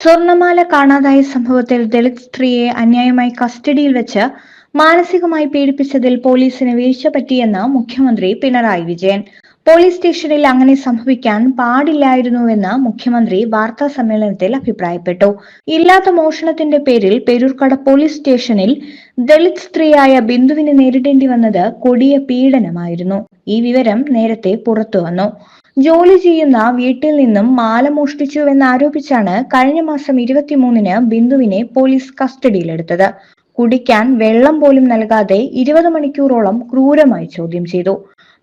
സ്വർണമാല കാണാതായ സംഭവത്തിൽ ദളിത് സ്ത്രീയെ അന്യായമായി കസ്റ്റഡിയിൽ വെച്ച് മാനസികമായി പീഡിപ്പിച്ചതിൽ പോലീസിന് വീഴ്ച പറ്റിയെന്ന് മുഖ്യമന്ത്രി പിണറായി വിജയൻ. പോലീസ് സ്റ്റേഷനിൽ അങ്ങനെ സംഭവിക്കാൻ പാടില്ലായിരുന്നുവെന്ന് മുഖ്യമന്ത്രി വാർത്താ സമ്മേളനത്തിൽ അഭിപ്രായപ്പെട്ടു. ഇല്ലാത്ത മോഷണത്തിന്റെ പേരിൽ പേരൂർക്കട പോലീസ് സ്റ്റേഷനിൽ ദളിത് സ്ത്രീയായ ബിന്ദുവിന് നേരിടേണ്ടി വന്നത് കൊടിയ പീഡനമായിരുന്നു. ഈ വിവരം നേരത്തെ പുറത്തുവന്നു. ജോലി ചെയ്യുന്ന വീട്ടിൽ നിന്നും മാല മോഷ്ടിച്ചുവെന്നാരോപിച്ചാണ് കഴിഞ്ഞ മാസം 23-ന് ബിന്ദുവിനെ പോലീസ് കസ്റ്റഡിയിലെടുത്തത്. കുടിക്കാൻ വെള്ളം പോലും നൽകാതെ 20 മണിക്കൂറോളം ക്രൂരമായി ചോദ്യം ചെയ്തു.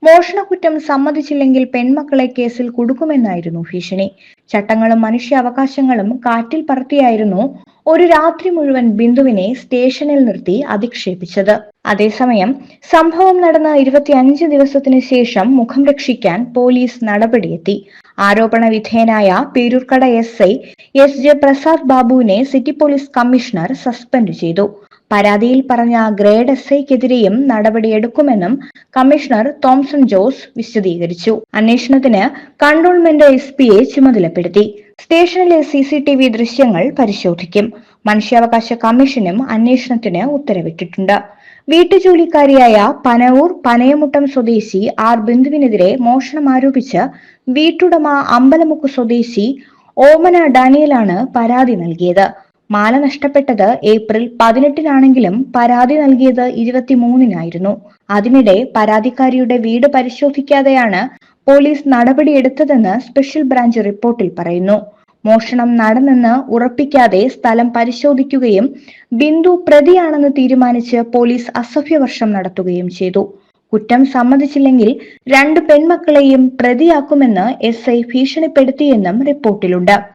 മോഷണക്കുറ്റം സമ്മതിച്ചില്ലെങ്കിൽ പെൺമക്കളെ കേസിൽ കുടുക്കുമെന്നായിരുന്നു ഭീഷണി. ചട്ടങ്ങളും മനുഷ്യാവകാശങ്ങളും കാറ്റിൽ പറത്തിയായിരുന്നു ഒരു രാത്രി മുഴുവൻ ബിന്ദുവിനെ സ്റ്റേഷനിൽ നിർത്തി അധിക്ഷേപിച്ചത്. അതേസമയം സംഭവം നടന്ന 25 ദിവസത്തിനു ശേഷം മുഖം രക്ഷിക്കാൻ പോലീസ് നടപടിയെത്തി. ആരോപണ വിധേയനായ പേരൂർക്കട എസ്.ഐ. എസ്.ജെ. പ്രസാദ് ബാബുവിനെ സിറ്റി പോലീസ് കമ്മീഷണർ സസ്പെൻഡ് ചെയ്തു. പരാതിയിൽ പറഞ്ഞ ഗ്രേഡ് എസ്.ഐക്കെതിരെയും നടപടിയെടുക്കുമെന്നും കമ്മീഷണർ തോംസൺ ജോസ് വിശദീകരിച്ചു. അന്വേഷണത്തിന് കൺട്രോൾമെന്റ് എസ്.പിയെ ചുമതലപ്പെടുത്തി. സ്റ്റേഷനിലെ CCTV ദൃശ്യങ്ങൾ പരിശോധിക്കും. മനുഷ്യാവകാശ കമ്മീഷനും അന്വേഷണത്തിന് ഉത്തരവിട്ടിട്ടുണ്ട്. വീട്ടുജോലിക്കാരിയായ പനവൂർ പനയമുട്ടം സ്വദേശി ആർ ബിന്ദുവിനെതിരെ മോഷണം ആരോപിച്ച് വീട്ടുടമ അമ്പലമുക്ക് സ്വദേശി ഓമന ഡാനിയലാണ് പരാതി നൽകിയത്. മാല നഷ്ടപ്പെട്ടത് ഏപ്രിൽ 18-നാണെങ്കിലും പരാതി നൽകിയത് 23-നായിരുന്നു. അതിനിടെ പരാതിക്കാരിയുടെ വീട് പരിശോധിക്കാതെയാണ് പോലീസ് നടപടിയെടുത്തതെന്ന് സ്പെഷ്യൽ ബ്രാഞ്ച് റിപ്പോർട്ടിൽ പറയുന്നു. മോഷണം നടന്നെന്ന് ഉറപ്പിക്കാതെ സ്ഥലം പരിശോധിക്കുകയും ബിന്ദു പ്രതിയാണെന്ന് തീരുമാനിച്ച് പോലീസ് അസഭ്യവർഷം നടത്തുകയും ചെയ്തു. കുറ്റം സമ്മതിച്ചില്ലെങ്കിൽ 2 പെൺമക്കളെയും പ്രതിയാക്കുമെന്ന് എസ്.ഐ ഭീഷണിപ്പെടുത്തിയെന്നും റിപ്പോർട്ടിലുണ്ട്.